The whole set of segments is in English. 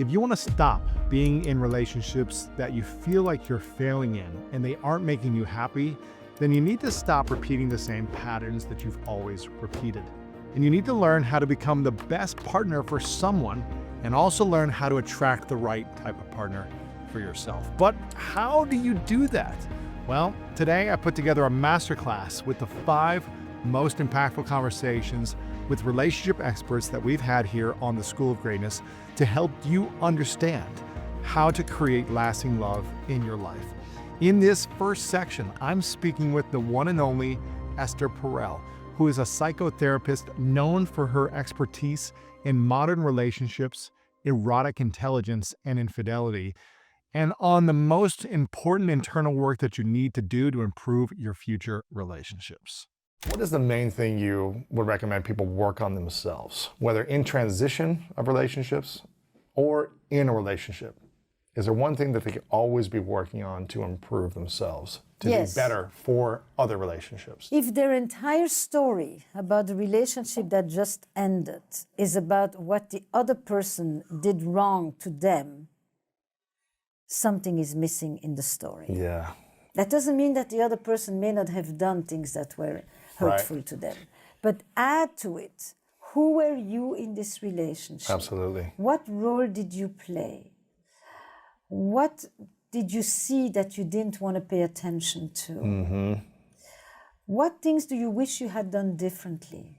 If you want to stop being in relationships that you feel like you're failing in and they aren't making you happy, then you need to stop repeating the same patterns that you've always repeated. And you need to learn how to become the best partner for someone and also learn how to attract the right type of partner for yourself. But how do you do that? Well, today I put together a masterclass with the 5 most impactful conversations with relationship experts that we've had here on the School of Greatness to help you understand how to create lasting love in your life. In this first section, I'm speaking with the one and only Esther Perel, who is a psychotherapist known for her expertise in modern relationships, erotic intelligence, and infidelity, and on the most important internal work that you need to do to improve your future relationships. What is the main thing you would recommend people work on themselves, whether in transition of relationships or in a relationship? Is there one thing that they could always be working on to improve themselves, to do better for other relationships? If their entire story about the relationship that just ended is about what the other person did wrong to them, something is missing in the story. Yeah. That doesn't mean that the other person may not have done things that were hurtful to them. But add to it, who were you in this relationship? Absolutely. What role did you play? What did you see that you didn't want to pay attention to? Mm-hmm. What things do you wish you had done differently?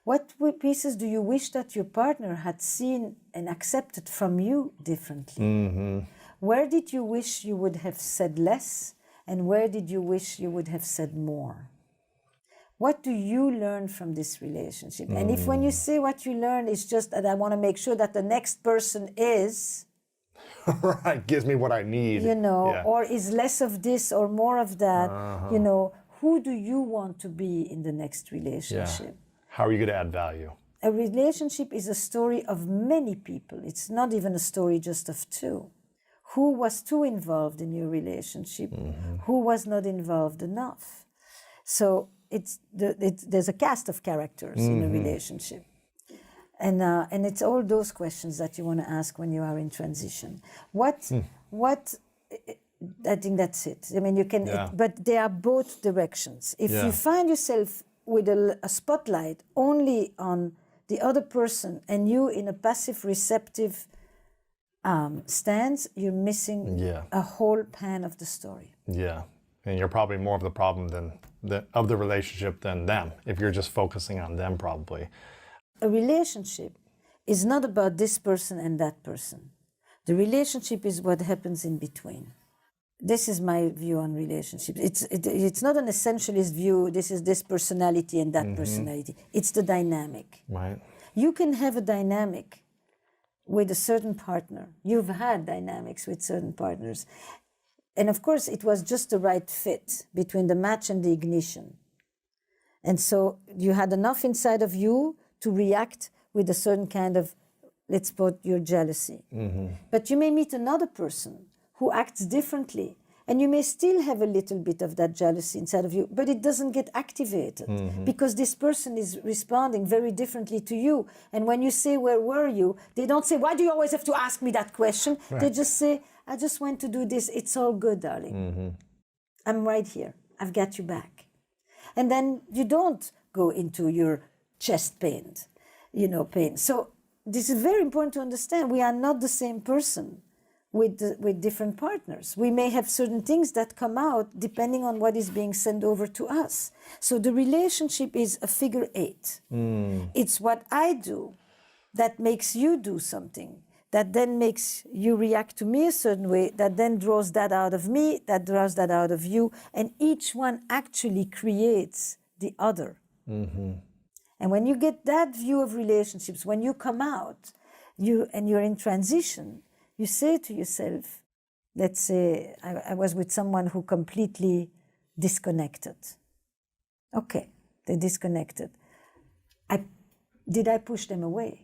What pieces do you wish that your partner had seen and accepted from you differently? Mm-hmm. Where did you wish you would have said less, and where did you wish you would have said more? What do you learn from this relationship? And if when you say what you learn is just that I want to make sure that the next person is... right, gives me what I need. You know, or is less of this or more of that, you know, who do you want to be in the next relationship? Yeah. How are you going to add value? A relationship is a story of many people. It's not even a story just of 2. Who was too involved in your relationship? Mm-hmm. Who was not involved enough? So there's a cast of characters in a relationship. And it's all those questions that you want to ask when you are in transition. I think that's it. I mean, you can, but they are both directions. If you find yourself with a spotlight only on the other person and you in a passive receptive stance, you're missing a whole pan of the story. Yeah, and you're probably more of the problem of the relationship than them, if you're just focusing on them probably. A relationship is not about this person and that person. The relationship is what happens in between. This is my view on relationships. It's not an essentialist view, this is this personality and that personality. It's the dynamic. Right. You can have a dynamic with a certain partner. You've had dynamics with certain partners. And of course, it was just the right fit between the match and the ignition. And so you had enough inside of you to react with a certain kind of, let's put your jealousy. Mm-hmm. But you may meet another person who acts differently, and you may still have a little bit of that jealousy inside of you, but it doesn't get activated because this person is responding very differently to you. And when you say, where were you? They don't say, why do you always have to ask me that question? Right. They just say, I just went to do this. It's all good, darling. Mm-hmm. I'm right here. I've got you back. And then you don't go into your chest pain. So this is very important to understand. We are not the same person with different partners. We may have certain things that come out depending on what is being sent over to us. So the relationship is a figure 8. It's what I do that makes you do something, that then makes you react to me a certain way, that then draws that out of me, that draws that out of you, and each one actually creates the other. Mm-hmm. And when you get that view of relationships, when you come out, you're in transition, you say to yourself, let's say I was with someone who completely disconnected. Okay, they disconnected. Did I push them away?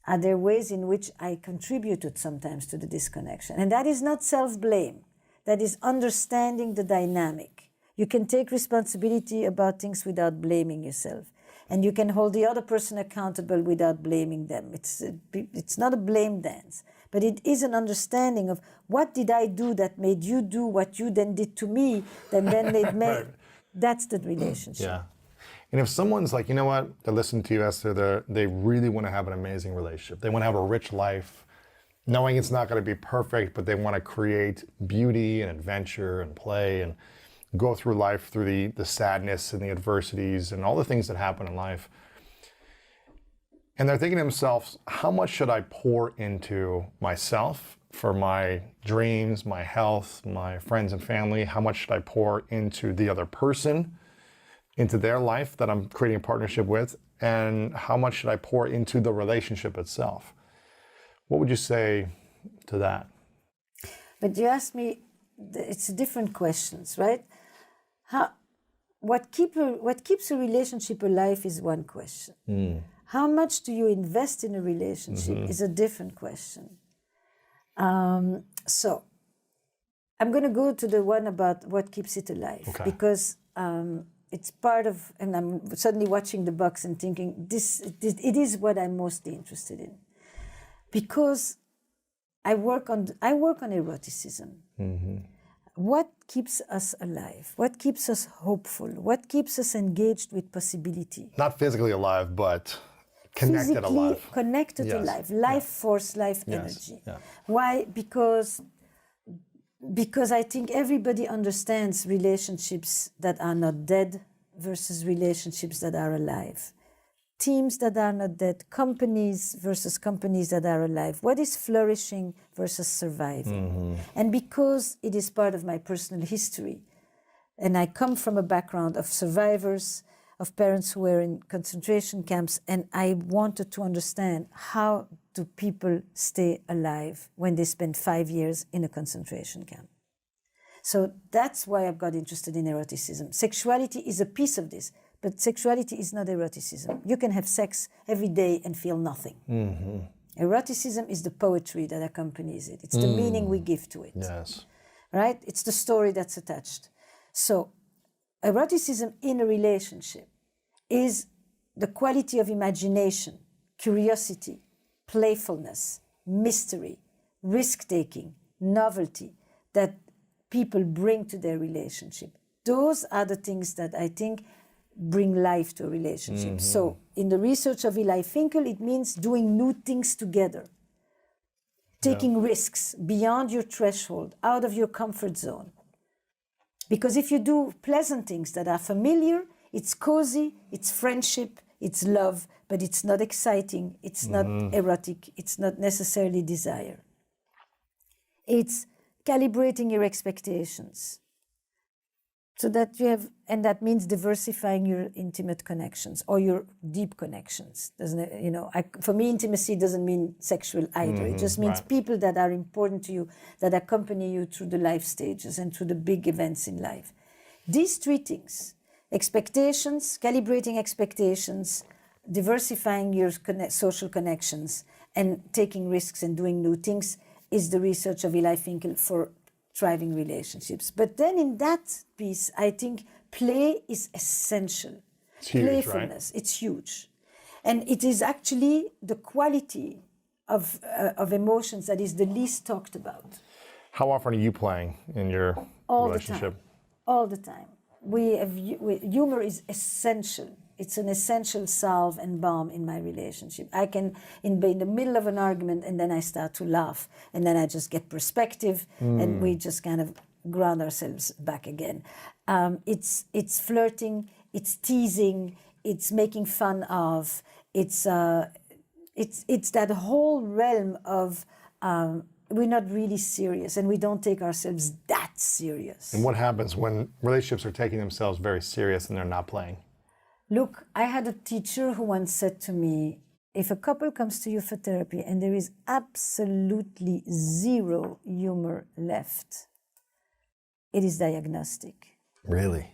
Are there ways in which I contributed sometimes to the disconnection? And that is not self-blame. That is understanding the dynamic. You can take responsibility about things without blaming yourself. and you can hold the other person accountable without blaming them. It's not a blame dance, but it is an understanding of what did I do that made you do what you then did to me, then it made, Right. that's the relationship. Yeah. And if someone's like, you know what, they're listening to you, Esther, they really want to have an amazing relationship. They want to have a rich life, knowing it's not going to be perfect, but they want to create beauty and adventure and play and go through life through the sadness and the adversities and all the things that happen in life. And they're thinking to themselves, how much should I pour into myself for my dreams, my health, my friends and family? How much should I pour into the other person, into their life that I'm creating a partnership with? And how much should I pour into the relationship itself? What would you say to that? But you asked me, it's different questions, right? What keeps a relationship alive is one question. How much do you invest in a relationship is a different question. So I'm going to go to the one about what keeps it alive, because it's part of, and I'm suddenly watching the box and thinking, it is what I'm mostly interested in. Because I work on eroticism. What keeps us alive? What keeps us hopeful? What keeps us engaged with possibility? Not physically alive, but connected Physically alive. Connected alive, life force, life energy. Why? Because I think everybody understands relationships that are not dead versus relationships that are alive. Teams that are not dead, companies versus companies that are alive. What is flourishing versus surviving? And because it is part of my personal history, and I come from a background of survivors, of parents who were in concentration camps, and I wanted to understand, how do people stay alive when they spend 5 years in a concentration camp? So that's why I got interested in eroticism. Sexuality is a piece of this, but sexuality is not eroticism. You can have sex every day and feel nothing. Eroticism is the poetry that accompanies it. It's the meaning we give to it. Yes. Right? It's the story that's attached. So eroticism in a relationship is the quality of imagination, curiosity, playfulness, mystery, risk-taking, novelty that people bring to their relationship. Those are the things that I think bring life to a relationship. So in the research of Eli Finkel, it means doing new things together, taking risks beyond your threshold, out of your comfort zone. Because if you do pleasant things that are familiar, it's cozy, it's friendship, it's love, but it's not exciting, it's not erotic, it's not necessarily desire. It's calibrating your expectations so that you have, and that means diversifying your intimate connections or your deep connections. Doesn't it? You know, for me, intimacy doesn't mean sexual either. It just means people that are important to you, that accompany you through the life stages and through the big events in life. These three things, expectations, calibrating expectations, diversifying your social connections, and taking risks and doing new things, is the research of Eli Finkel for thriving relationships. But then in that piece, I think play is essential. It's huge, Playfulness, right? it's huge. And it is actually the quality of emotions that is the least talked about. How often are you playing in your relationship? All the time. Humor is essential. It's an essential salve and balm in my relationship. I can be in the middle of an argument and then I start to laugh and then I just get perspective and we just kind of ground ourselves back again. It's flirting, it's teasing, it's making fun of, it's that whole realm of we're not really serious and we don't take ourselves that serious. And what happens when relationships are taking themselves very serious and they're not playing? Look, I had a teacher who once said to me, if a couple comes to you for therapy and there is absolutely zero humor left, it is diagnostic. Really?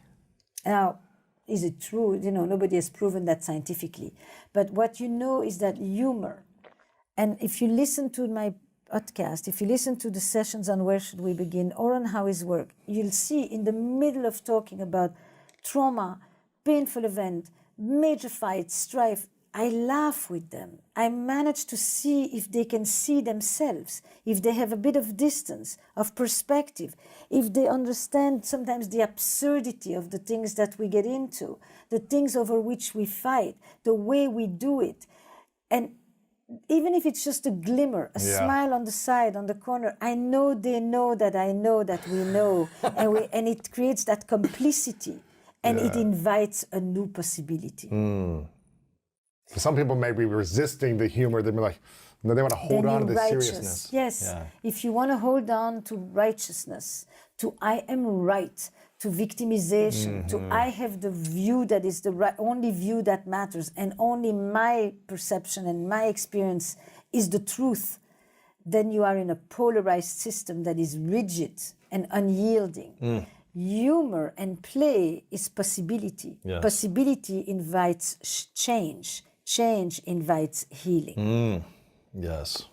Now, is it true? You know, nobody has proven that scientifically. But what you know is that humor, and if you listen to my podcast, if you listen to the sessions on Where Should We Begin or on How Is Work, you'll see in the middle of talking about trauma, painful event, major fights, strife, I laugh with them. I manage to see if they can see themselves, if they have a bit of distance, of perspective, if they understand sometimes the absurdity of the things that we get into, the things over which we fight, the way we do it. And even if it's just a glimmer, a smile on the side, on the corner, I know they know that I know that we know, and it creates that complicity, and it invites a new possibility. Some people may be resisting the humor. They'd be like, they want to hold on to the seriousness. Yes. Yeah. If you want to hold on to righteousness, to I am right, to victimization, to I have the view that is the only view that matters, and only my perception and my experience is the truth, then you are in a polarized system that is rigid and unyielding. Humor and play is possibility. Yes. Possibility invites change. Change invites healing. Yes.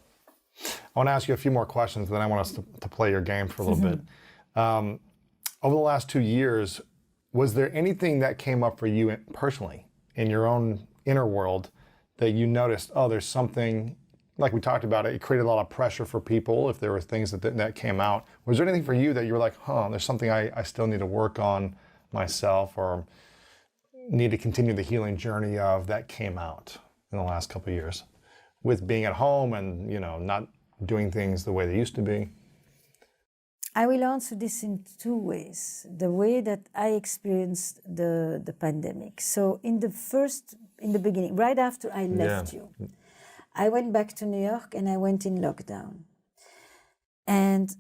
I want to ask you a few more questions, then I want us to play your game for a little bit. Over the last 2 years, was there anything that came up for you personally in your own inner world that you noticed, oh, there's something, like we talked about it created a lot of pressure for people if there were things that came out. Was there anything for you that you were like, there's something I still need to work on myself or need to continue the healing journey of that came out in the last couple of years with being at home and, not doing things the way they used to be? I will answer this in 2 ways. The way that I experienced the pandemic. So in the beginning, right after I left you, I went back to New York and I went in lockdown. And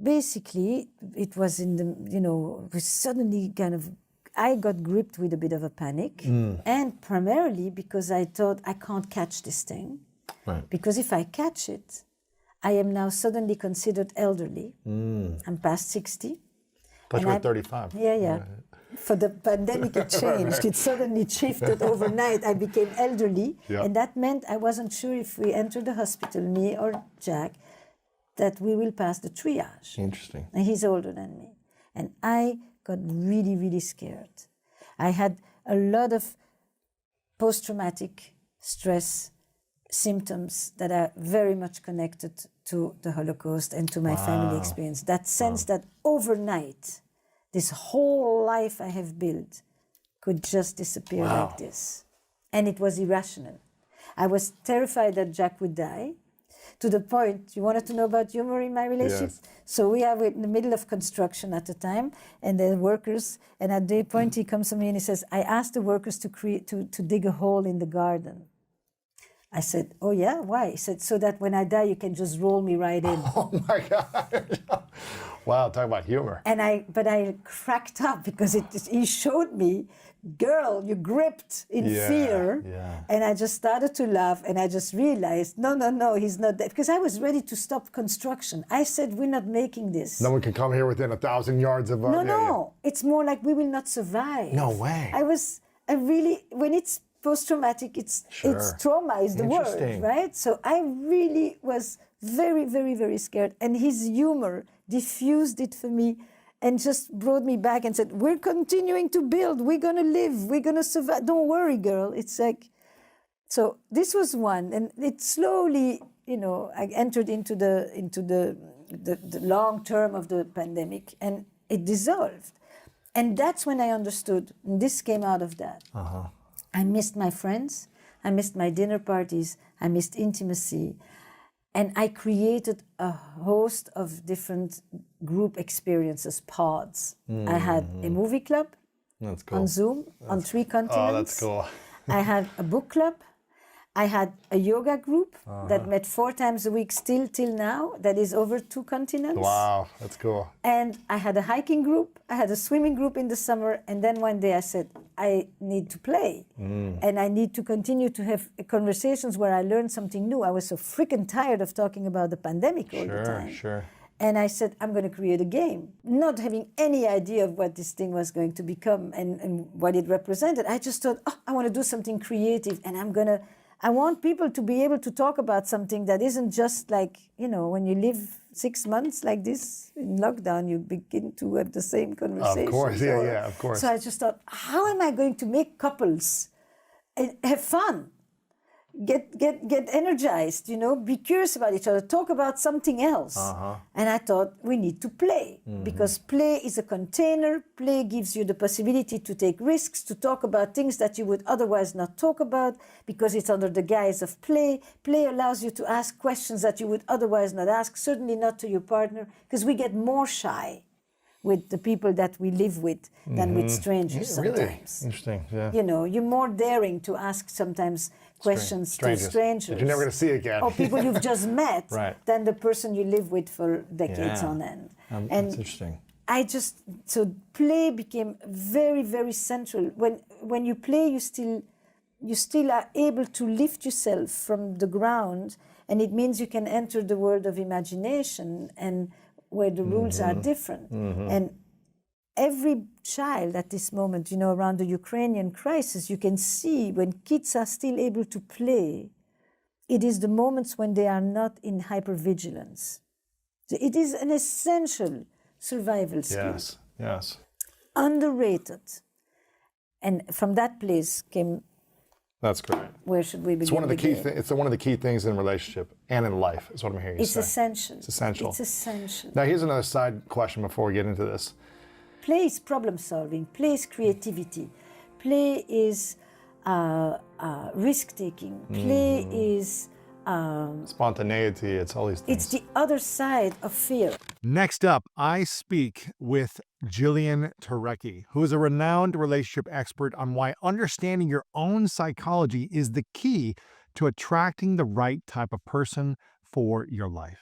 basically it was in the, we suddenly I got gripped with a bit of a panic, and primarily because I thought I can't catch this thing. Right. Because if I catch it, I am now suddenly considered elderly. I'm past 60. But you were 35. Yeah. For the pandemic, it changed. Right. It suddenly shifted overnight. I became elderly, and that meant I wasn't sure if we entered the hospital, me or Jack, that we will pass the triage. Interesting. And he's older than me. And I got really, really scared. I had a lot of post-traumatic stress symptoms that are very much connected to the Holocaust and to my family experience. That sense that overnight, this whole life I have built could just disappear like this. And it was irrational. I was terrified that Jack would die, to the point, you wanted to know about humor in my relationship? Yes. So we are in the middle of construction at the time, and the workers, and at the point he comes to me and he says, I asked the workers to dig a hole in the garden. I said, oh yeah, why? He said, so that when I die, you can just roll me right in. Oh my God. Wow, talk about humor. But I cracked up because he showed me, girl, you gripped in fear. Yeah. And I just started to laugh and I just realized, no, he's not dead. Because I was ready to stop construction. I said, we're not making this. No one can come here within 1,000 yards of us. No. It's more like we will not survive. No way. When it's post-traumatic, it's trauma is the word, right? So I really was very, very, very scared. And his humor diffused it for me and just brought me back and said, we're continuing to build, we're gonna live, we're gonna survive. Don't worry, girl. It's like, so this was one. And it slowly, I entered into the long term of the pandemic and it dissolved. And that's when I understood, and this came out of that. I missed my friends, I missed my dinner parties, I missed intimacy. And I created a host of different group experiences, pods. I had a movie club on Zoom on 3 continents. Oh, that's cool. I had a book club. I had a yoga group that met 4 times a week still till now, that is over 2 continents. Wow, that's cool. And I had a hiking group, I had a swimming group in the summer, and then one day I said, I need to play. And I need to continue to have conversations where I learn something new. I was so freaking tired of talking about the pandemic all the time. Sure. And I said, I'm going to create a game, not having any idea of what this thing was going to become and what it represented. I just thought, I want to do something creative, and I want people to be able to talk about something that isn't just like, when you live 6 months like this in lockdown, you begin to have the same conversation. Of course, yeah, of course. So I just thought, how am I going to make couples have fun? Get energized, be curious about each other, talk about something else. And I thought we need to play, because play is a container. Play gives you the possibility to take risks, to talk about things that you would otherwise not talk about, because it's under the guise of play. Play allows you to ask questions that you would otherwise not ask, certainly not to your partner, because we get more shy with the people that we live with than with strangers sometimes. Really interesting, yeah. You're more daring to ask sometimes questions to strangers that you're never going to see again. or people you've just met Right. than the person you live with for decades on end. And that's interesting. So play became very, very central. When you play, you still are able to lift yourself from the ground, and it means you can enter the world of imagination and where the rules are different. And every child at this moment, around the Ukrainian crisis, you can see when kids are still able to play, it is the moments when they are not in hypervigilance. So it is an essential survival skill. Yes. Underrated. And from that place came, That's great. where should we begin? It's one of the key. It's one of the key things in relationship and in life. Is what I'm hearing you say. essential. It's essential. It's essential. Now here's another side question before we get into this. Play is problem solving. Play is creativity. Play is risk taking. Play is Spontaneity. It's all these things. it's the other side of fear. Next up, I speak with Jillian Turecki, who is a renowned relationship expert on why understanding your own psychology is the key to attracting the right type of person for your life.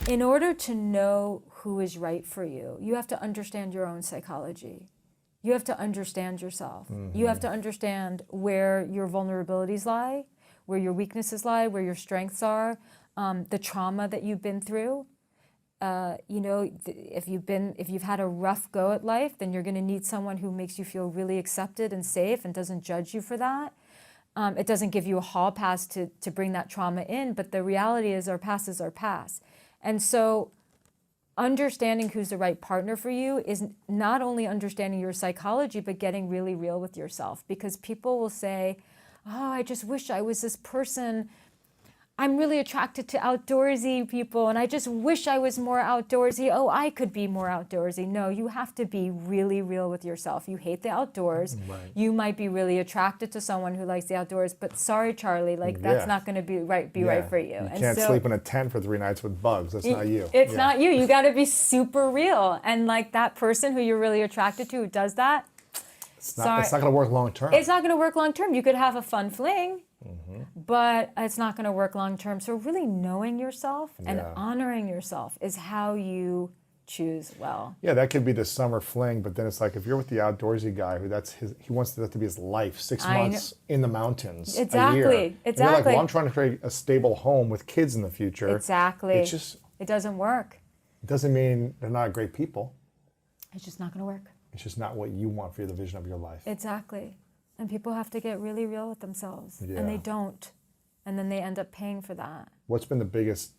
In order to know who is right for you, you have to understand your own psychology. You have to understand yourself. You have to understand where your vulnerabilities lie, where your weaknesses lie, where your strengths are, the trauma that you've been through. If you've had a rough go at life, then you're going to need someone who makes you feel really accepted and safe and doesn't judge you for that. It doesn't give you a hall pass to bring that trauma in, but the reality is our past is our past. And so understanding who's the right partner for you is not only understanding your psychology, but getting really real with yourself. Because people will say, oh, I just wish I was this person. I'm really attracted to outdoorsy people, and I just wish I was more outdoorsy. Oh, I could be more outdoorsy. No, you have to be really real with yourself. You hate the outdoors. Right. You might be really attracted to someone who likes the outdoors, but sorry, Charlie, that's not going to be right for you. You can't sleep in a tent for 3 nights with bugs. That's not you. It's not you. You got to be super real. And that person who you're really attracted to who does that, It's not going to work long term. It's not going to work long term. You could have a fun fling, but it's not going to work long term. So really knowing yourself and honoring yourself is how you choose well. Yeah, that could be the summer fling, but then it's like if you're with the outdoorsy guy who he wants that to be his life, 6 months in the mountains, a year. Exactly. And you're like, well, I'm trying to create a stable home with kids in the future. Exactly. It doesn't work. It doesn't mean they're not great people. It's just not going to work. It's just not what you want for the vision of your life. Exactly. And people have to get really real with themselves. Yeah. And they don't. And then they end up paying for that. What's been the biggest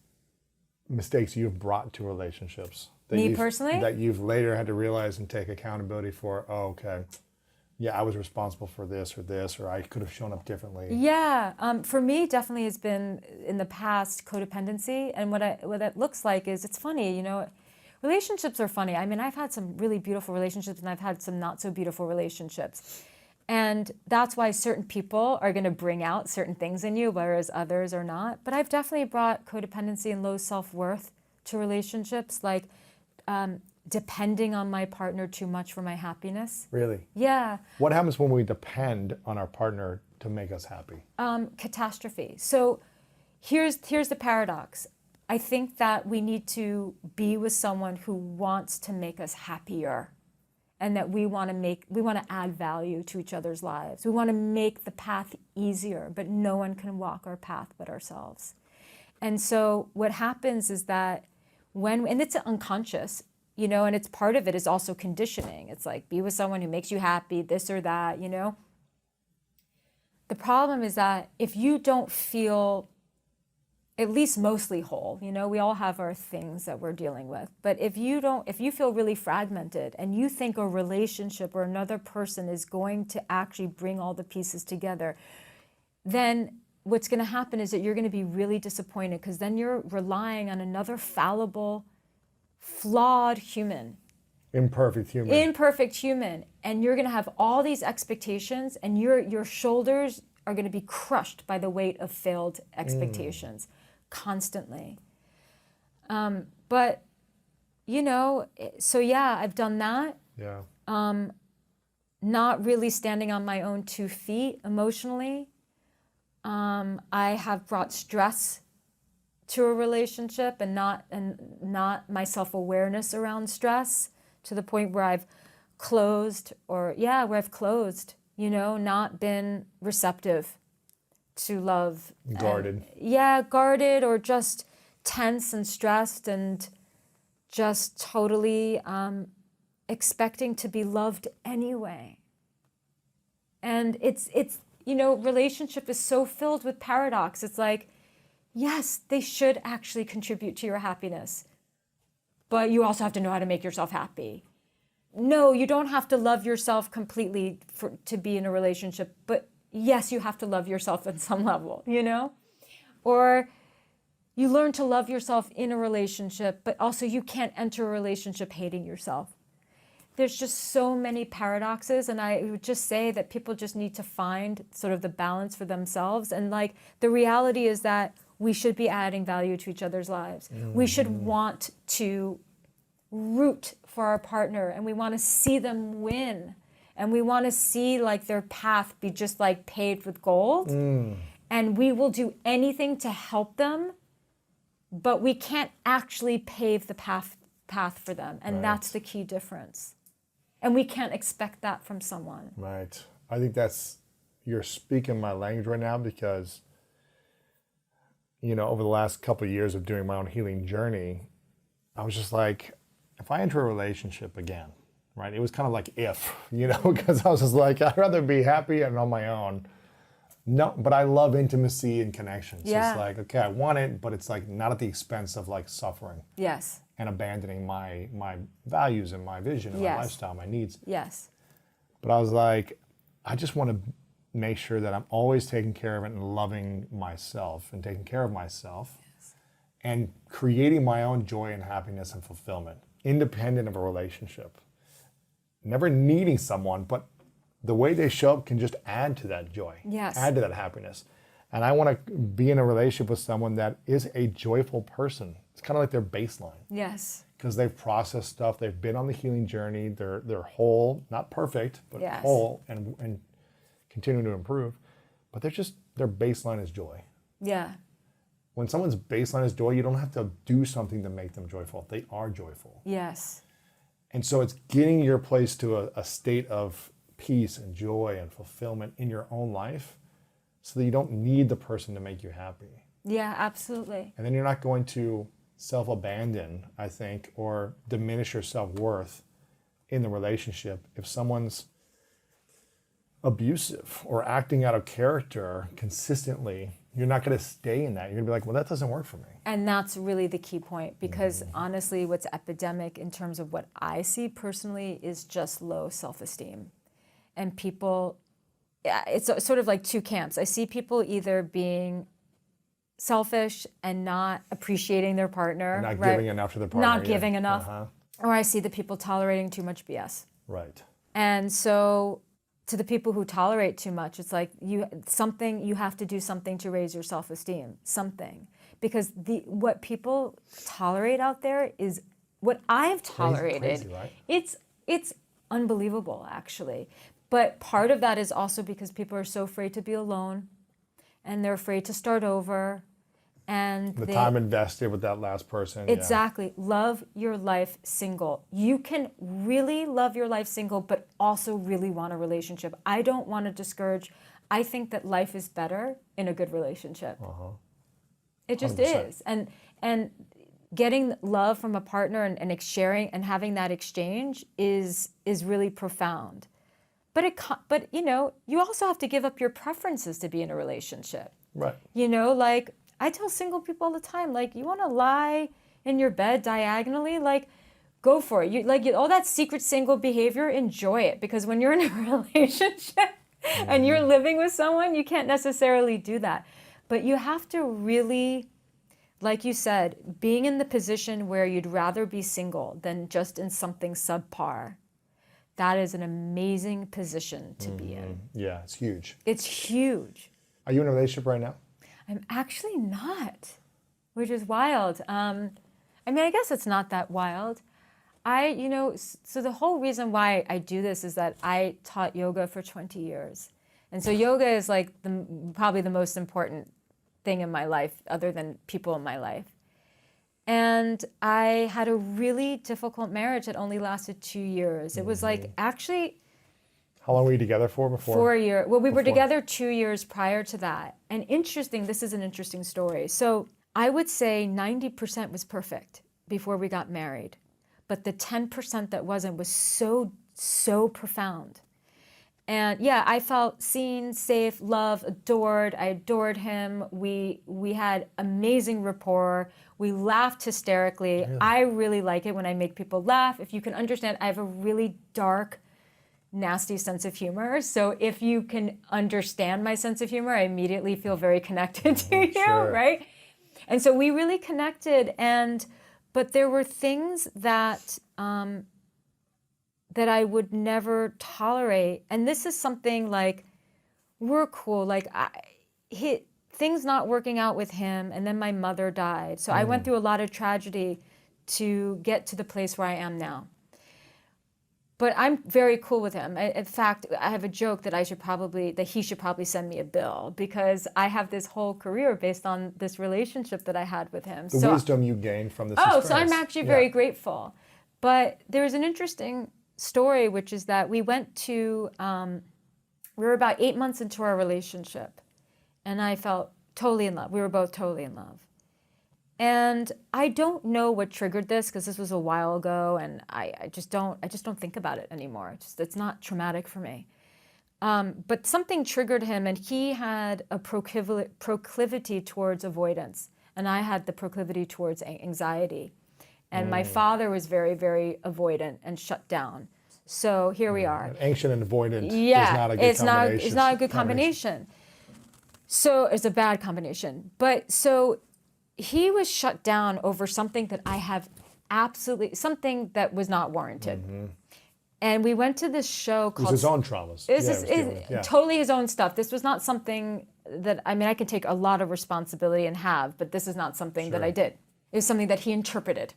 mistakes you've brought to relationships? Me personally? That you've later had to realize and take accountability for, oh, okay, yeah, I was responsible for this, or I could have shown up differently. Yeah. For me, definitely has been, in the past, codependency. And what that looks like is, it's funny, relationships are funny. I mean, I've had some really beautiful relationships, and I've had some not so beautiful relationships. And that's why certain people are going to bring out certain things in you, whereas others are not. But I've definitely brought codependency and low self-worth to relationships, like depending on my partner too much for my happiness. Really? Yeah. What happens when we depend on our partner to make us happy? Catastrophe. So here's the paradox. I think that we need to be with someone who wants to make us happier, and that we want to add value to each other's lives. We want to make the path easier, but no one can walk our path but ourselves. And so what happens is that and it's unconscious, and it's part of it is also conditioning. It's like, be with someone who makes you happy, this or that, The problem is that if you don't feel at least mostly whole. You know, we all have our things that we're dealing with. But if you feel really fragmented and you think a relationship or another person is going to actually bring all the pieces together, then what's going to happen is that you're going to be really disappointed, because then you're relying on another fallible, flawed human. Imperfect human. Imperfect human. And you're going to have all these expectations, and your shoulders are going to be crushed by the weight of failed expectations constantly. But, you know, so yeah, I've done that. Yeah. Not really standing on my own 2 feet emotionally. I have brought stress to a relationship, and not my self-awareness around stress, to the point where I've closed, you know, not been receptive to love. Guarded. Guarded, or just tense and stressed, and just totally expecting to be loved anyway. And it's you know, relationship is so filled with paradox. It's like, yes, they should actually contribute to your happiness, but you also have to know how to make yourself happy. No, you don't have to love yourself completely to be in a relationship, but yes, you have to love yourself at some level, you know? Or you learn to love yourself in a relationship, but also you can't enter a relationship hating yourself. There's just so many paradoxes, and I would just say that people just need to find sort of the balance for themselves. And like, the reality is that we should be adding value to each other's lives. We should want to root for our partner, and we want to see them win, and we want to see like their path be just like paved with gold. And we will do anything to help them, but we can't actually pave the path for them. And that's the key difference. And we can't expect that from someone. Right. I think you're speaking my language right now, because, you know, over the last couple of years of doing my own healing journey, I was just like, if I enter a relationship again, right? It was kind of like if, you know, because I was just like, I'd rather be happy and on my own. No, but I love intimacy and connection. So it's like, okay, I want it, but it's like not at the expense of like suffering. Yes. And abandoning my values and my vision and my lifestyle, my needs. Yes. But I was like, I just want to make sure that I'm always taking care of it and loving myself and taking care of myself and creating my own joy and happiness and fulfillment, independent of a relationship. Never needing someone, but the way they show up can just add to that joy, add to that happiness. And I want to be in a relationship with someone that is a joyful person. It's kind of like their baseline. Yes. Because they've processed stuff, they've been on the healing journey, they're whole, not perfect, but whole and continuing to improve. But their baseline is joy. Yeah. When someone's baseline is joy, you don't have to do something to make them joyful. They are joyful. Yes. And so it's getting your place to a state of peace and joy and fulfillment in your own life, so that you don't need the person to make you happy. Yeah, absolutely. And then you're not going to self-abandon, I think, or diminish your self-worth in the relationship if someone's abusive or acting out of character consistently. You're not going to stay in that. You're going to be like, well, that doesn't work for me. And that's really the key point, because honestly, what's epidemic in terms of what I see personally is just low self-esteem. And people, it's sort of like 2 camps. I see people either being selfish and not appreciating their partner. Not giving enough to their partner. Not giving enough. Or I see the people tolerating too much BS. Right. And so to the people who tolerate too much, it's like you have to do something to raise your self-esteem, something. Because what people tolerate out there is what I've tolerated. Crazy, right? It's unbelievable, actually. But part of that is also because people are so afraid to be alone, and they're afraid to start over. And the time invested with that last person. Exactly. Love your life single. You can really love your life single, but also really want a relationship. I don't want to discourage. I think that life is better in a good relationship. It just 100%. is. And getting love from a partner and sharing and having that exchange is really profound. But you know, you also have to give up your preferences to be in a relationship. Right. You know, like I tell single people all the time, like, you want to lie in your bed diagonally, like, go for it. All that secret single behavior, enjoy it, because when you're in a relationship and you're living with someone, you can't necessarily do that. But you have to really, like you said, being in the position where you'd rather be single than just in something subpar. That is an amazing position to be in. Yeah, it's huge. It's huge. Are you in a relationship right now? I'm actually not, which is wild. I guess it's not that wild. So the whole reason why I do this is that I taught yoga for 20 years. And so yoga is like probably the most important thing in my life, other than people in my life. And I had a really difficult marriage that only lasted 2 years. It was like, actually, how long were you together for before? 4 years. Well, we were together 2 years prior to that. And this is an interesting story. So I would say 90% was perfect before we got married. But the 10% that wasn't was so profound. And yeah, I felt seen, safe, loved, adored. I adored him. We had amazing rapport. We laughed hysterically. Really? I really like it when I make people laugh. If you can understand, I have a really dark, nasty sense of humor. So if you can understand my sense of humor, I immediately feel very connected to you, sure. Right? And so we really connected. But there were things that that I would never tolerate. And this is something like, we're cool. Like, things not working out with him, and then my mother died. So I went through a lot of tragedy to get to the place where I am now. But I'm very cool with him. In fact, I have a joke that he should probably send me a bill, because I have this whole career based on this relationship that I had with him. The wisdom you gained from this experience. So I'm actually very grateful. But there's an interesting story, which is that we were about 8 months into our relationship, and I felt totally in love. We were both totally in love. And I don't know what triggered this, because this was a while ago, and I just don't think about it anymore. It's not traumatic for me. But something triggered him, and he had a proclivity towards avoidance, and I had the proclivity towards anxiety. And my father was very, very avoidant and shut down. So here we are. Anxious and avoidant is not a good combination. It's not a good combination. So it's a bad combination. But so he was shut down over something that I have something that was not warranted. Mm-hmm. And we went to this show called... It was his own traumas. Totally his own stuff. This was not something that, I can take a lot of responsibility and have, but this is not something that I did. It was something that he interpreted.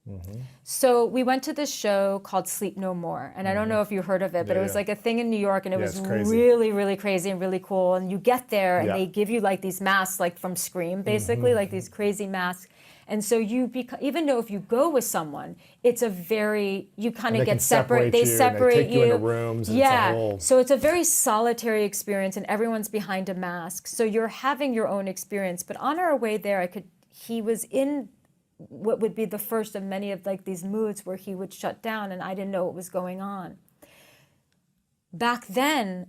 Mm-hmm. So we went to this show called Sleep No More. And I don't know if you heard of it, but it was like a thing in New York, and it was really, really crazy and really cool. And you get there and they give you like these masks, like from Scream, basically, like these crazy masks. And so even though if you go with someone, it's you kind of get separate. They separate you. They take you into rooms. And so it's a very solitary experience, and everyone's behind a mask. So you're having your own experience. But on our way there, he was in what would be the first of many of like these moods where he would shut down, and I didn't know what was going on. Back then,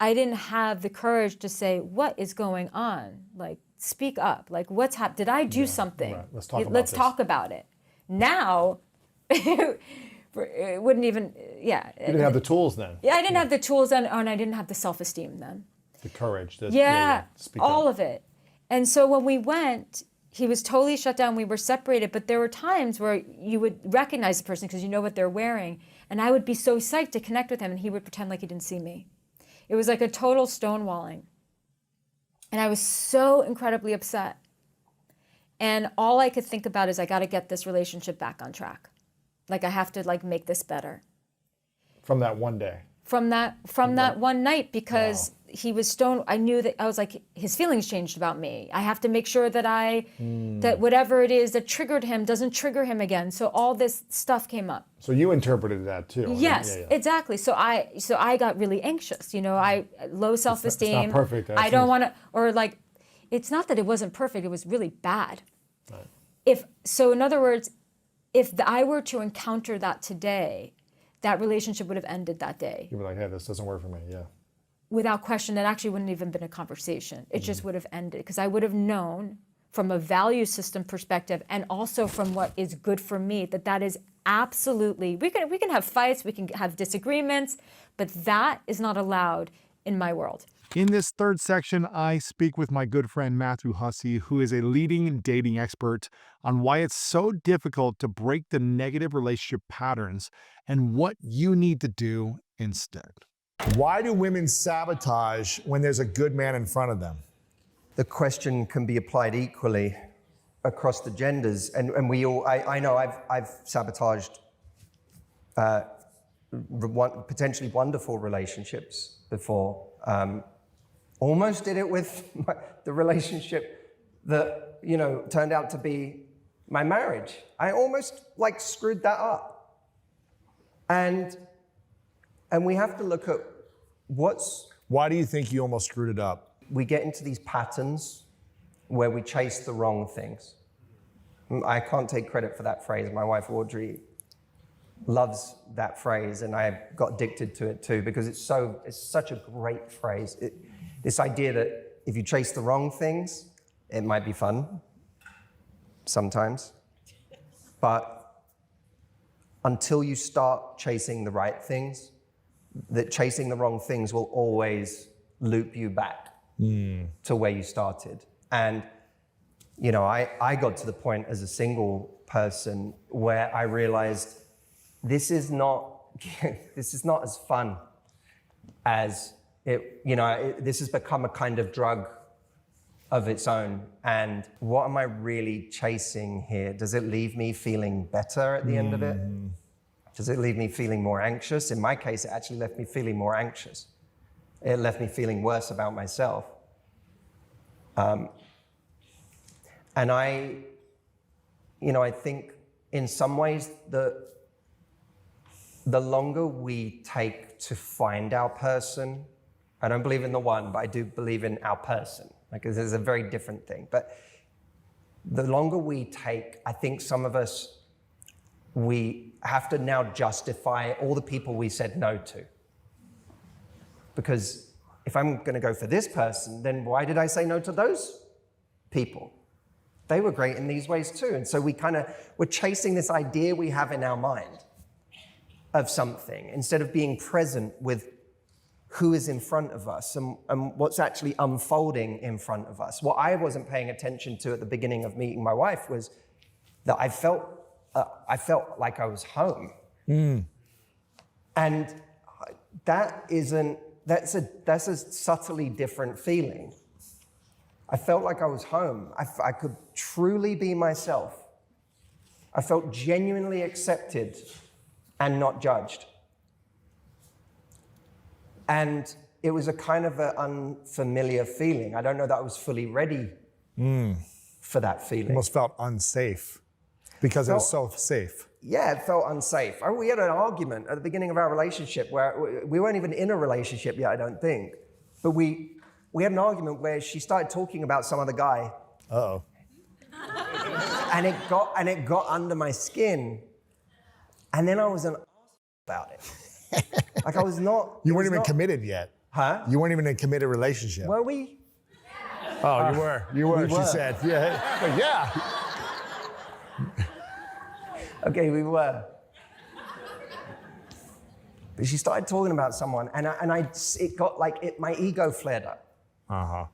I didn't have the courage to say, what is going on? Like, speak up. Like, what's happened? Did I do something? Right. Let's talk about it. Now, it wouldn't even, You didn't have the tools then. Yeah, I didn't have the tools then, and I didn't have the self-esteem then. The courage. Speak all up. Of it. And so when we went, he was totally shut down. We were separated, but there were times where you would recognize the person because you know what they're wearing. And I would be so psyched to connect with him, and he would pretend like he didn't see me. It was like a total stonewalling. And I was so incredibly upset. And all I could think about is, I got to get this relationship back on track. Like, I have to make this better. From that one day. From that one night, because he was stoned. I knew that, I was like, his feelings changed about me. I have to make sure that that whatever it is that triggered him doesn't trigger him again. So all this stuff came up. So you interpreted that too. Yes, exactly. So I got really anxious. I low self-esteem. It's not perfect. I don't want to, it's not that it wasn't perfect. It was really bad. Right. In other words, if I were to encounter that today, that relationship would have ended that day. You'd be like, hey, this doesn't work for me, yeah. without question, it actually wouldn't even been a conversation. It just would have ended, because I would have known from a value system perspective and also from what is good for me, that is absolutely, we can have fights, we can have disagreements, but that is not allowed in my world. In this third section, I speak with my good friend Matthew Hussey, who is a leading dating expert, on why it's so difficult to break the negative relationship patterns and what you need to do instead. Why do women sabotage when there's a good man in front of them? The question can be applied equally across the genders, and we all. I know I've sabotaged potentially wonderful relationships before. Almost did it with the relationship that turned out to be my marriage. I almost screwed that up, and we have to look at Why do you think you almost screwed it up? We get into these patterns where we chase the wrong things. I can't take credit for that phrase. My wife Audrey loves that phrase, and I got addicted to it too because it's such a great phrase. This idea that if you chase the wrong things, it might be fun sometimes, but until you start chasing the right things, that chasing the wrong things will always loop you back to where you started. And I got to the point as a single person where I realized this is not as fun as it. This has become a kind of drug of its own. And what am I really chasing here? Does it leave me feeling better at the end of it? Does it leave me feeling more anxious? In my case, it actually left me feeling more anxious. It left me feeling worse about myself. And I think in some ways the longer we take to find our person, I don't believe in the one, but I do believe in our person. This is a very different thing. But the longer we take, I think some of us, we have to now justify all the people we said no to. Because if I'm going to go for this person, then why did I say no to those people? They were great in these ways too. And so we're chasing this idea we have in our mind of something instead of being present with who is in front of us and what's actually unfolding in front of us. What I wasn't paying attention to at the beginning of meeting my wife was that I felt like I was home. And that's a subtly different feeling. I felt like I was home. I could truly be myself. I felt genuinely accepted and not judged. And it was a kind of an unfamiliar feeling. I don't know that I was fully ready for that feeling. You almost felt unsafe because it was so safe. Yeah, it felt unsafe. We had an argument at the beginning of our relationship where we weren't even in a relationship yet, I don't think. But we had an argument where she started talking about some other guy. Uh-oh. And it got under my skin. And then I was an ass about it. I was not. You weren't even committed yet. Huh? You weren't even in a committed relationship. Were we? Oh, you were, she were. said. Yeah. But yeah. Okay, we were. But she started talking about someone, and it got my ego flared up. Uh-huh.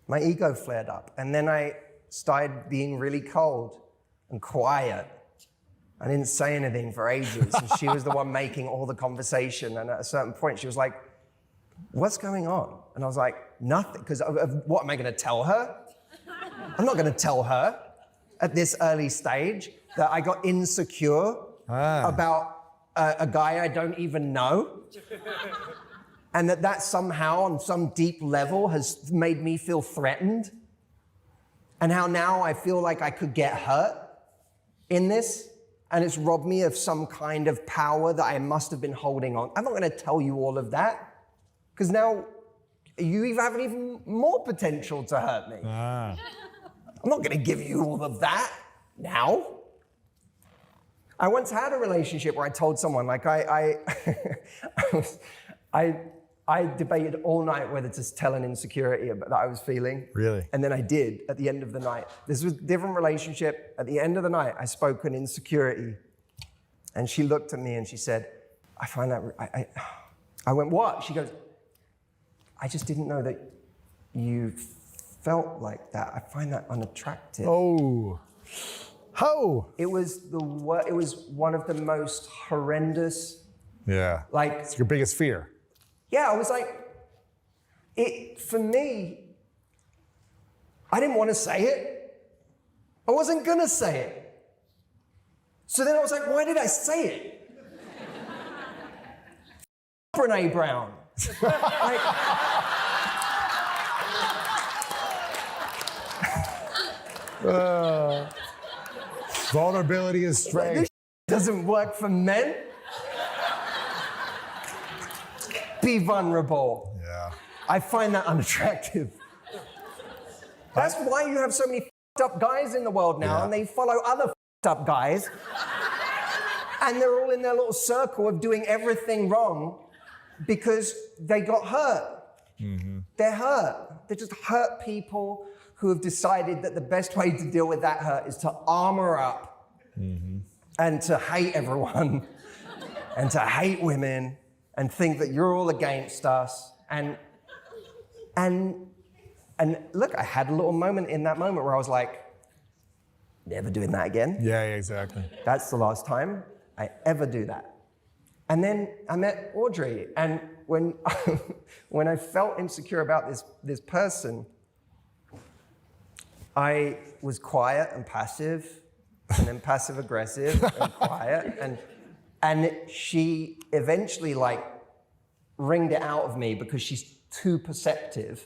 My ego flared up, and then I started being really cold and quiet. I didn't say anything for ages, and she was the one making all the conversation. And at a certain point, she was like, "What's going on?" And I was like, "Nothing." Because what am I going to tell her? I'm not going to tell her at this early stage that I got insecure about a guy I don't even know, and that somehow, on some deep level, has made me feel threatened, and how now I feel like I could get hurt in this. And it's robbed me of some kind of power that I must have been holding on. I'm not going to tell you all of that, because now you have even more potential to hurt me. I'm not going to give you all of that now. I once had a relationship where I told someone, I I debated all night whether to tell an insecurity that I was feeling. Really? And then I did at the end of the night. This was a different relationship. At the end of the night, I spoke an insecurity. And she looked at me and she said, I find that, I went, what? She goes, I just didn't know that you felt like that. I find that unattractive. Oh. It was one of the most horrendous, Yeah. like, It's your biggest fear. yeah, I was like, for me, I didn't want to say it. I wasn't gonna say it. So then I was like, why did I say it? Brene Brown. Like, Vulnerability is strength. this doesn't work for men. Be vulnerable. Yeah. I find that unattractive. That's why you have so many up guys in the world now, Yeah. and they follow other up guys. And they're all in their little circle of doing everything wrong because they got hurt. Mm-hmm. They're hurt. They're just hurt people who have decided that the best way to deal with that hurt is to armor up and to hate everyone and to hate women and think that you're all against us. And look, I had a little moment in that moment where I was like, never doing that again. Yeah, exactly. That's the last time I ever do that. And then I met Audrey, and when when I felt insecure about this person, I was quiet and passive, and then passive aggressive and quiet, and she eventually like wringed it out of me because she's too perceptive,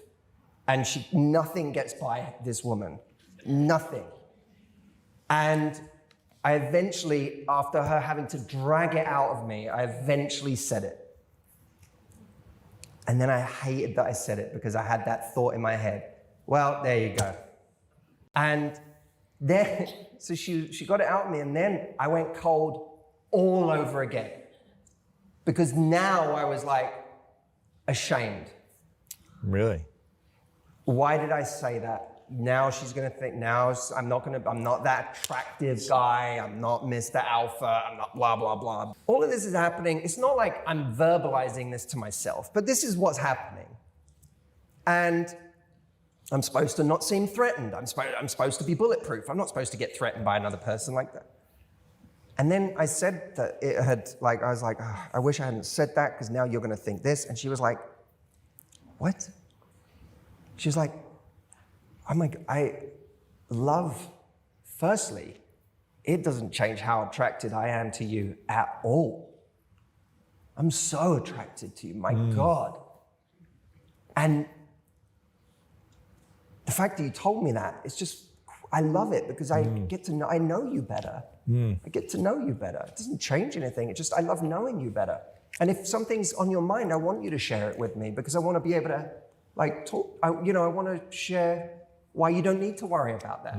and nothing gets by this woman, nothing. And I eventually, after her having to drag it out of me, I eventually said it. And then I hated that I said it because I had that thought in my head. Well, there you go. And then, so she got it out of me, and then I went cold all over again. Because now I was like ashamed. Really? Why did I say that? Now she's gonna think, I'm not that attractive guy, I'm not Mr. Alpha, I'm not blah, blah, blah. All of this is happening. It's not like I'm verbalizing this to myself, but this is what's happening. And I'm supposed to not seem threatened. I'm supposed to be bulletproof. I'm not supposed to get threatened by another person like that. And then I said that I was like, oh, I wish I hadn't said that because now you're gonna think this. And she was like, what? She was like, oh my God, I love, firstly, it doesn't change how attracted I am to you at all. I'm so attracted to you, my God. And the fact that you told me that, it's just, I love it because I get to know, I know you better. I get to know you better. It doesn't change anything. It's just, I love knowing you better. And if something's on your mind, I want you to share it with me because I want to be able to talk, I want to share why you don't need to worry about that.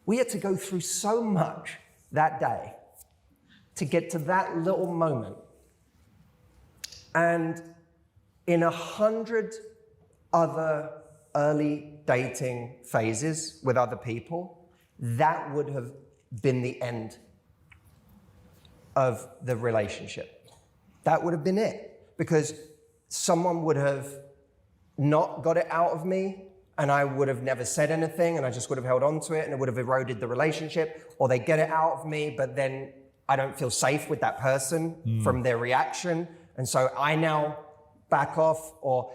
We had to go through so much that day to get to that little moment. And in 100 other early dating phases with other people, that would have been the end of the relationship. That would have been it. Because someone would have not got it out of me, and I would have never said anything, and I just would have held on to it, and it would have eroded the relationship. Or they get it out of me, but then I don't feel safe with that person from their reaction, and so I now back off. Or,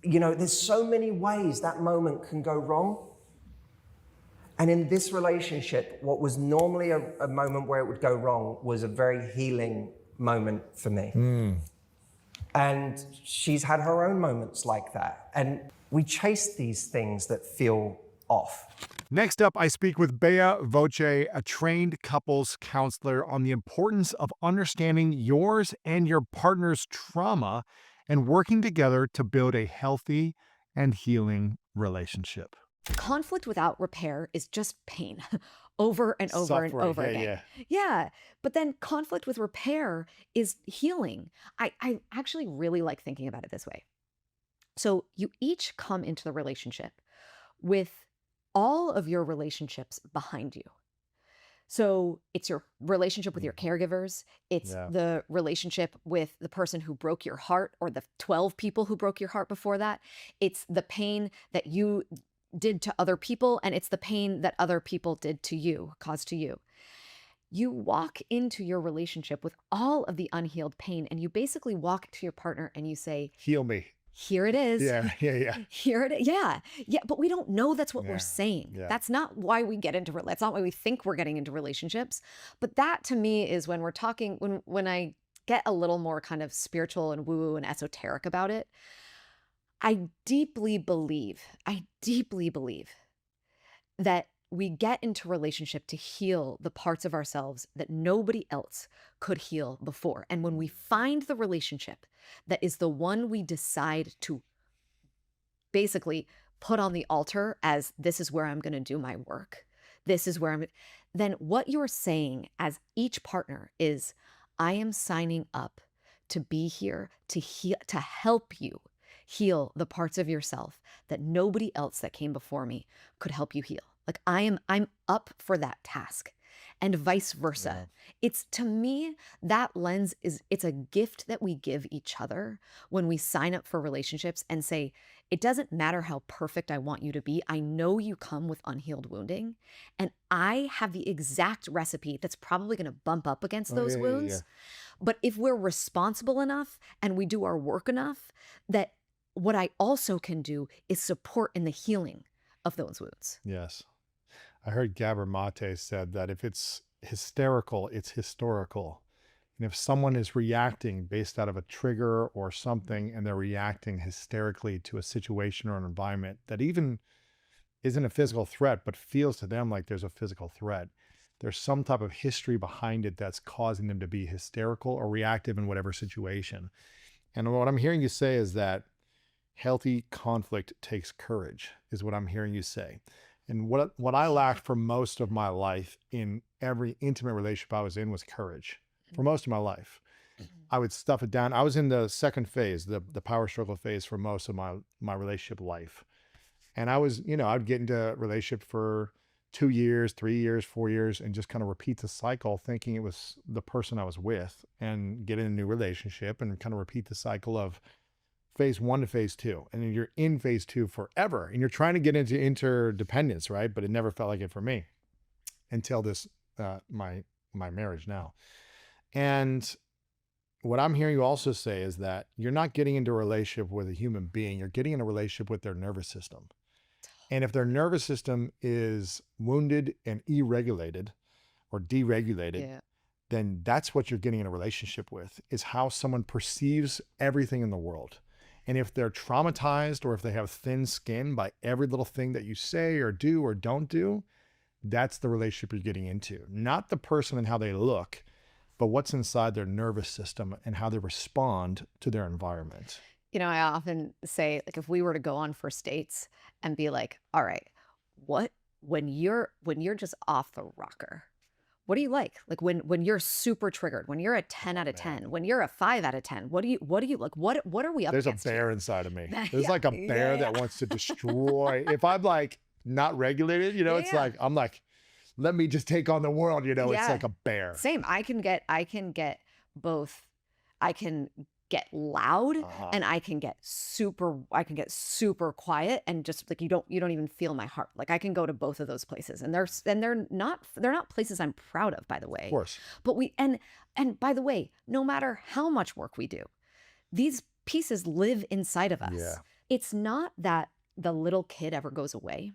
there's so many ways that moment can go wrong. And in this relationship, what was normally a moment where it would go wrong was a very healing moment for me. And she's had her own moments like that. And we chase these things that feel off. Next up, I speak with Baya, Voce, a trained couples counselor, on the importance of understanding yours and your partner's trauma and working together to build a healthy and healing relationship. conflict without repair is just pain over and over and Suffering, over yeah, again. Yeah. But then conflict with repair is healing. I actually really like thinking about it this way. So you each come into the relationship with all of your relationships behind you. So it's your relationship with your caregivers. It's Yeah. the relationship with the person who broke your heart or the 12 people who broke your heart before that. It's the pain that you did to other people, and it's the pain that other people did to you, caused to you. You walk into your relationship with all of the unhealed pain, and you basically walk to your partner and you say, Heal me. here it is. Yeah, yeah, yeah. Here it is. Yeah. Yeah. But we don't know that's what Yeah, we're saying. yeah. That's not why we get into, that's not why we think we're getting into relationships. But that to me is when we're talking, when I get a little more kind of spiritual and woo-woo and esoteric about it, I deeply believe that we get into relationship to heal the parts of ourselves that nobody else could heal before. And when we find the relationship that is the one we decide to basically put on the altar as this is where I'm going to do my work, this is where then what you're saying as each partner is, I am signing up to be here to heal, to help you heal the parts of yourself that nobody else that came before me could help you heal. Like I'm up for that task, and vice versa. Yeah. It's, to me, that lens it's a gift that we give each other when we sign up for relationships and say, it doesn't matter how perfect I want you to be. I know you come with unhealed wounding, and I have the exact recipe that's probably going to bump up against those yeah, wounds. yeah. But if we're responsible enough and we do our work enough, that what I also can do is support in the healing of those wounds. Yes. I heard Gabor Mate said that if it's hysterical, it's historical. And if someone is reacting based out of a trigger or something, and they're reacting hysterically to a situation or an environment that even isn't a physical threat, but feels to them like there's a physical threat, there's some type of history behind it that's causing them to be hysterical or reactive in whatever situation. And what I'm hearing you say is that healthy conflict takes courage, is what I'm hearing you say. And what I lacked for most of my life in every intimate relationship I was in was courage. For most of my life, I would stuff it down. I was in the second phase, the power struggle phase, for most of my relationship life. And I was, I'd get into a relationship for 2 years, 3 years, 4 years, and just kind of repeat the cycle, thinking it was the person I was with, and get in a new relationship and kind of repeat the cycle of phase 1 to phase 2. And then you're in phase 2 forever, and you're trying to get into interdependence, right? But it never felt like it for me until this, my marriage now. And what I'm hearing you also say is that you're not getting into a relationship with a human being, you're getting in a relationship with their nervous system. And if their nervous system is wounded and irregulated or deregulated, then that's what you're getting in a relationship with, is how someone perceives everything in the world. And if they're traumatized, or if they have thin skin by every little thing that you say or do or don't do, that's the relationship you're getting into. Not the person and how they look, but what's inside their nervous system and how they respond to their environment. I often say, like, if we were to go on first dates and be like, all right, when you're just off the rocker, what do you like? Like when you're super triggered, when you're a 10 out of 10, when you're a 5 out of 10, what do you like? What are we up There's against? There's a bear inside of me. There's Yeah, like a bear that wants to destroy. If I'm like not regulated, it's like, I'm like, let me just take on the world, it's like a bear. Same. I can get both. I can get loud, and I can get super quiet, and just like you don't even feel my heart. Like I can go to both of those places, and they're not places I'm proud of, by the way. Of course. But and by the way, no matter how much work we do, these pieces live inside of us. Yeah. It's not that the little kid ever goes away.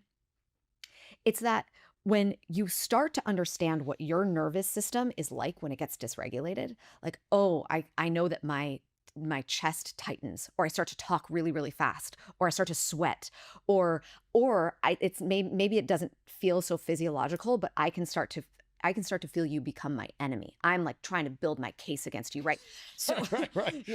It's that when you start to understand what your nervous system is like when it gets dysregulated, like, oh, I know that my chest tightens, or I start to talk really, really fast, or I start to sweat, or maybe it doesn't feel so physiological, but I can start to I can start to feel you become my enemy. I'm like trying to build my case against you, right? So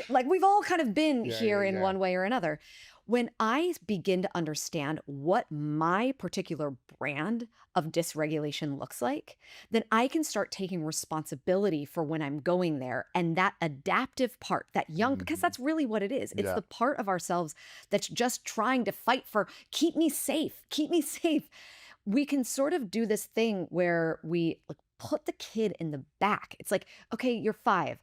like we've all kind of been here in one way or another. When I begin to understand what my particular brand of dysregulation looks like, then I can start taking responsibility for when I'm going there. And that adaptive part, that young, because that's really what it is. It's the part of ourselves that's just trying to fight for, keep me safe, keep me safe. We can sort of do this thing where we like put the kid in the back. It's like, okay, you're 5.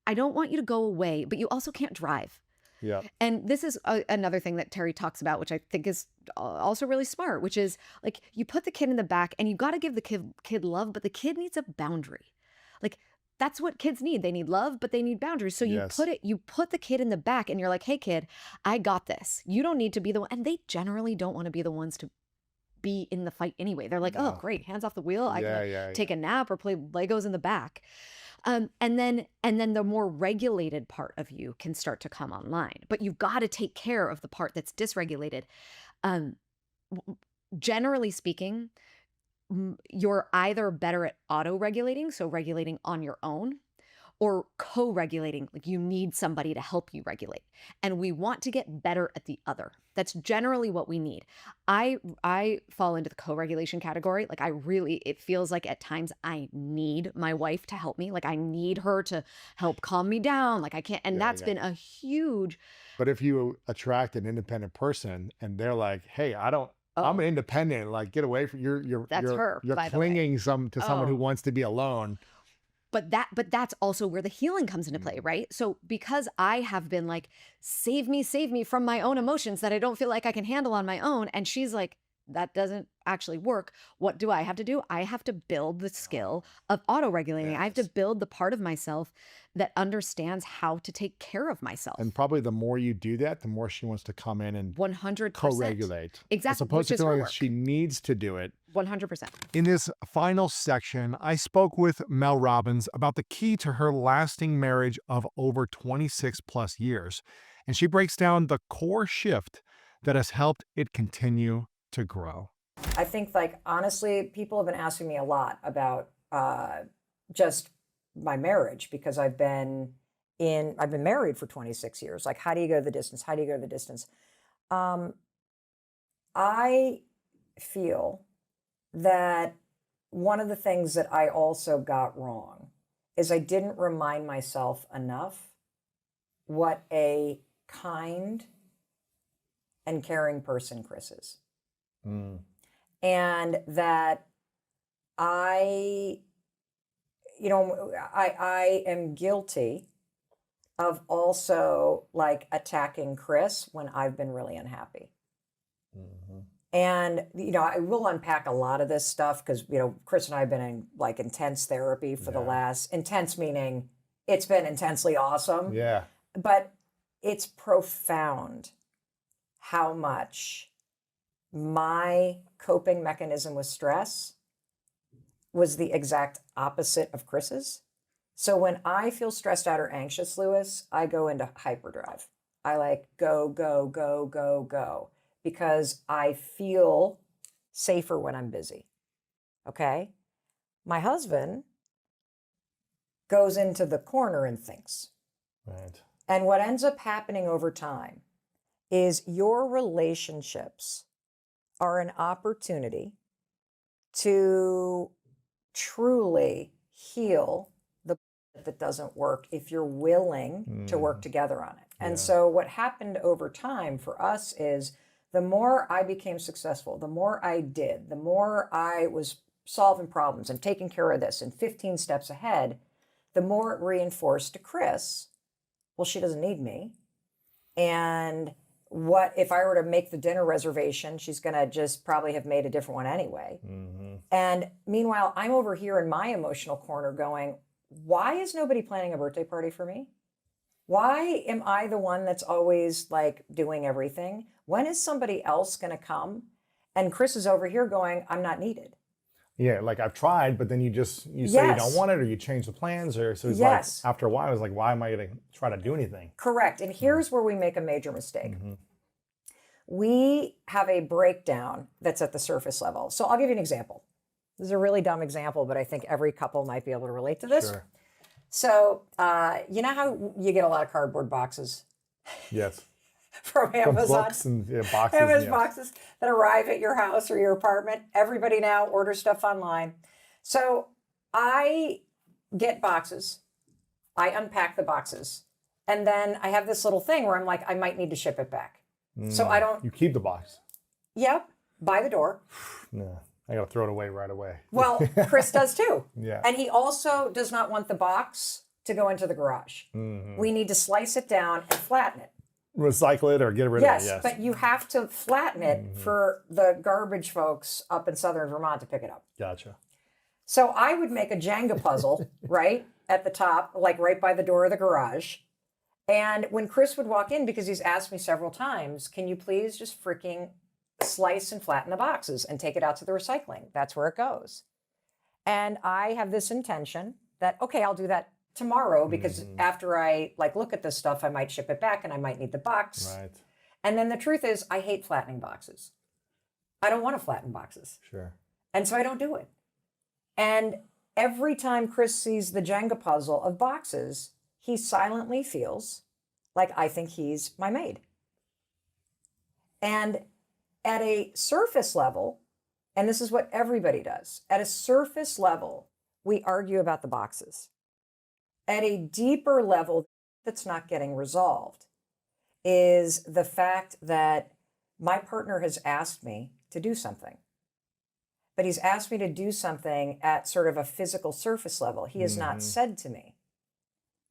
I don't want you to go away, but you also can't drive. Yeah. And this is another thing that Terry talks about, which I think is also really smart, which is like you put the kid in the back and you got to give the kid love, but the kid needs a boundary. Like that's what kids need. They need love, but they need boundaries. So you put the kid in the back and you're like, hey kid, I got this. You don't need to be the one. And they generally don't want to be the ones to be in the fight anyway. They're like, oh great, hands off the wheel. I can take a nap or play Legos in the back. And then the more regulated part of you can start to come online. But you've got to take care of the part that's dysregulated. Generally speaking, you're either better at auto-regulating, so regulating on your own, or co-regulating, like you need somebody to help you regulate. And we want to get better at the other. That's generally what we need. I fall into the co-regulation category. Like it feels like at times I need my wife to help me. Like I need her to help calm me down. Like I can't, and that's been a huge. But if you attract an independent person and they're like, hey, I'm an independent, like get away from you're clinging to someone who wants to be alone. But that's also where the healing comes into play, right? So because I have been like, save me from my own emotions that I don't feel like I can handle on my own. And she's like, that doesn't actually work. What do I have to do? I have to build the skill of auto-regulating. I have to build the part of myself that understands how to take care of myself. And probably the more you do that, the more she wants to come in and 100% co-regulate. Exactly. As opposed to feeling like she needs to do it. 100%. In this final section, I spoke with Mel Robbins about the key to her lasting marriage of over 26 plus years. And she breaks down the core shift that has helped it continue to grow. I think, like, honestly, people have been asking me a lot about just my marriage because I've been married for 26 years. Like, how do you go the distance? How do you go the distance? I feel that one of the things that I also got wrong is I didn't remind myself enough what a kind and caring person Chris is. And that I am guilty of also like attacking Chris when I've been really unhappy. And, I will unpack a lot of this stuff because, Chris and I have been in like intense therapy for the last, intense meaning it's been intensely awesome. Yeah. But it's profound how much my coping mechanism with stress was the exact opposite of Chris's. So when I feel stressed out or anxious, Lewis, I go into hyperdrive. I like go, go, go, go, go, because I feel safer when I'm busy. Okay? My husband goes into the corner and thinks. Right. And what ends up happening over time is your relationships are an opportunity to truly heal the that doesn't work if you're willing to work together on it. And so what happened over time for us is the more I became successful, the more I did, the more I was solving problems and taking care of this and 15 steps ahead, the more it reinforced to Chris, well, she doesn't need me. And what if I were to make the dinner reservation, she's going to just probably have made a different one anyway. And meanwhile, I'm over here in my emotional corner going, why is nobody planning a birthday party for me? Why am I the one that's always like doing everything? When is somebody else going to come? And Chris is over here going, I'm not needed. Yeah, like I've tried, but then you say you don't want it, or you change the plans, or so it's like after a while, I was like, why am I going to try to do anything? Correct. And here's where we make a major mistake. We have a breakdown that's at the surface level. So I'll give you an example. This is a really dumb example, but I think every couple might be able to relate to this. Sure. So, you know how you get a lot of cardboard boxes Yes. from From Amazon? books and boxes. Amazon yes. boxes that arrive at your house or your apartment. Everybody now orders stuff online. So I get boxes. I unpack the boxes. And then I have this little thing where I'm like, I might need to ship it back. So I don't, You keep the box. yep, by the door. No, I got to throw it away right away. Well, Chris does too. Yeah. And he also does not want the box to go into the garage. We need to slice it down and flatten it. Recycle it or get rid Yes, of it. Yes. but you have to flatten it for the garbage folks up in southern Vermont to pick it up. Gotcha. So I would make a Jenga puzzle, right, at the top, like right by the door of the garage. And when Chris would walk in, because he's asked me several times, can you please just freaking slice and flatten the boxes and take it out to the recycling? That's where it goes. And I have this intention that, okay, I'll do that tomorrow because after I look at this stuff, I might ship it back and I might need the box. Right. And then the truth is I hate flattening boxes. I don't want to flatten boxes. Sure. And so I don't do it. And every time Chris sees the Jenga puzzle of boxes, he silently feels like I think he's my maid. And at a surface level, and this is what everybody does, at a surface level, we argue about the boxes. At a deeper level that's not getting resolved is the fact that my partner has asked me to do something. But he's asked me to do something at sort of a physical surface level. He has not said to me,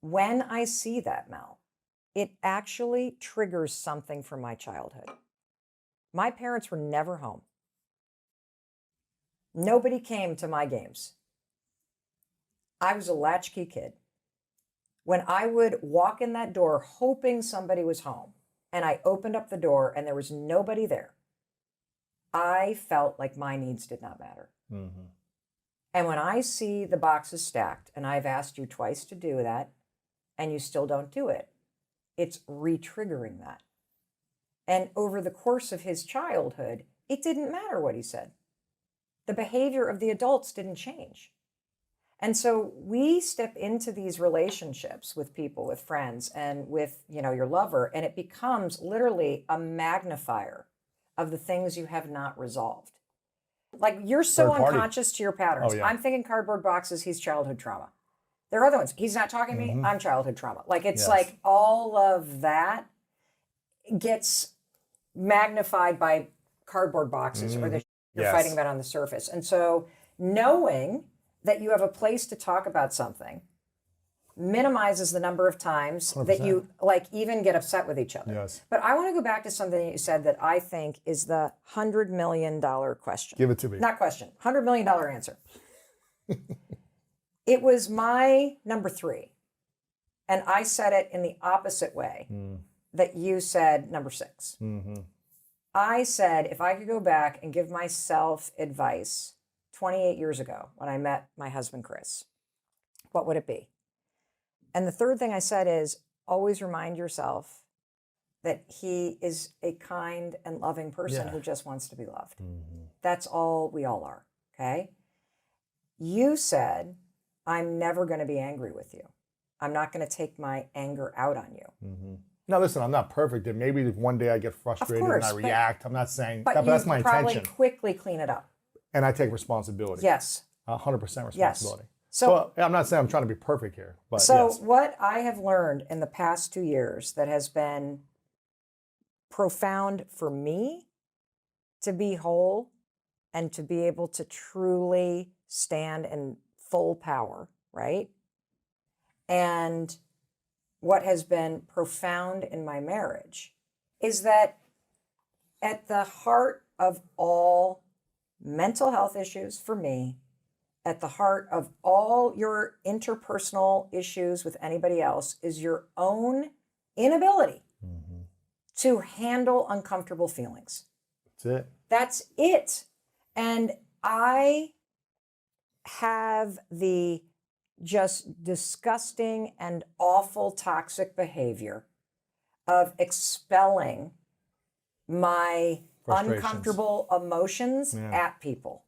when I see that, Mel, it actually triggers something from my childhood. My parents were never home. Nobody came to my games. I was a latchkey kid. When I would walk in that door hoping somebody was home, and I opened up the door and there was nobody there, I felt like my needs did not matter. And when I see the boxes stacked, and I've asked you twice to do that, and you still don't do it, it's re-triggering that. And over the course of his childhood, it didn't matter what he said. The behavior of the adults didn't change. And so we step into these relationships with people, with friends, and with, your lover, and it becomes literally a magnifier of the things you have not resolved. Like, you're so Third party. unconscious to your patterns. Oh, yeah. I'm thinking cardboard boxes, he's childhood trauma. There are other ones. He's not talking to me, I'm childhood trauma. Like, it's Yes. like all of that gets magnified by cardboard boxes or the you're Yes. fighting about on the surface. And so knowing that you have a place to talk about something minimizes the number of times that you even get upset with each other. Yes. But I want to go back to something that you said that I think is the $100 million question. Give it to me. Not question, $100 million answer. It was my number 3. And I said it in the opposite way that you said number 6. I said, if I could go back and give myself advice 28 years ago when I met my husband, Chris, what would it be? And the third thing I said is always remind yourself that he is a kind and loving person who just wants to be loved. That's all we all are, okay? You said, I'm never going to be angry with you. I'm not going to take my anger out on you. Now, listen, I'm not perfect. And maybe one day I get frustrated and I react. I'm not saying that, but you that's my probably intention. quickly clean it up. And I take responsibility. Yes. 100% responsibility. So I'm not saying I'm trying to be perfect here, but So yes. what I have learned in the past 2 years that has been profound for me to be whole and to be able to truly stand in full power, right? And what has been profound in my marriage is that at the heart of all mental health issues for me, at the heart of all your interpersonal issues with anybody else is your own inability to handle uncomfortable feelings. That's it. That's it. And I have the just disgusting and awful toxic behavior of expelling my Frustrations. uncomfortable emotions at people.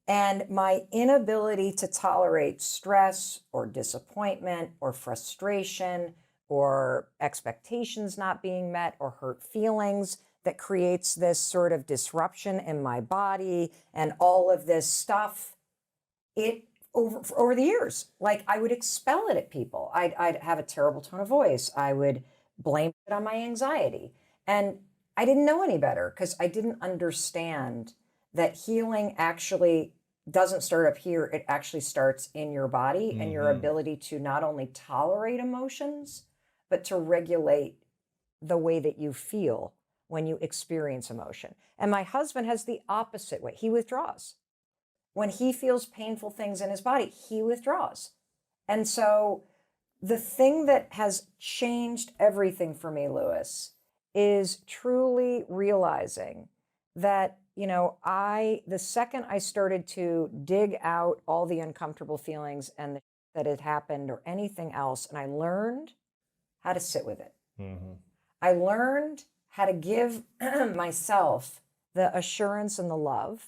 And my inability to tolerate stress or disappointment or frustration or expectations not being met or hurt feelings that creates this sort of disruption in my body and all of this stuff, it over the years, like I would expel it at people. I'd have a terrible tone of voice. I would blame it on my anxiety. And I didn't know any better because I didn't understand that healing actually doesn't start up here. It actually starts in your body and your ability to not only tolerate emotions, but to regulate the way that you feel when you experience emotion. And my husband has the opposite way. He withdraws. When he feels painful things in his body, he withdraws. And so the thing that has changed everything for me, Lewis, is truly realizing that, you know, the second I started to dig out all the uncomfortable feelings and that had happened or anything else, and I learned how to sit with it. I learned how to give myself the assurance and the love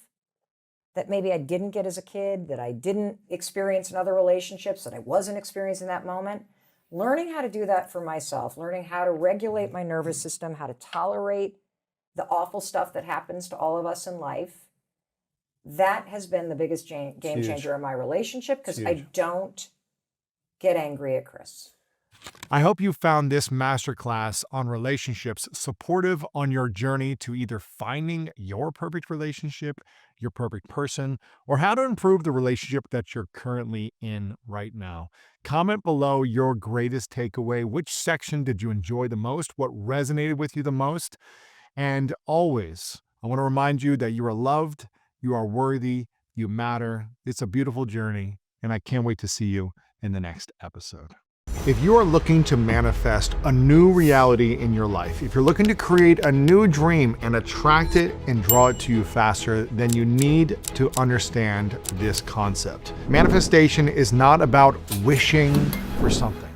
that maybe I didn't get as a kid, that I didn't experience in other relationships, that I wasn't experiencing in that moment. Learning how to do that for myself, learning how to regulate my nervous system, how to tolerate the awful stuff that happens to all of us in life. That has been the biggest game changer in my relationship because I don't get angry at Chris. I hope you found this masterclass on relationships supportive on your journey to either finding your perfect relationship, your perfect person, or how to improve the relationship that you're currently in right now. Comment below your greatest takeaway. Which section did you enjoy the most? What resonated with you the most? And always, I want to remind you that you are loved, you are worthy, you matter. It's a beautiful journey, and I can't wait to see you in the next episode. If you are looking to manifest a new reality in your life, if you're looking to create a new dream and attract it and draw it to you faster, then you need to understand this concept. Manifestation is not about wishing for something.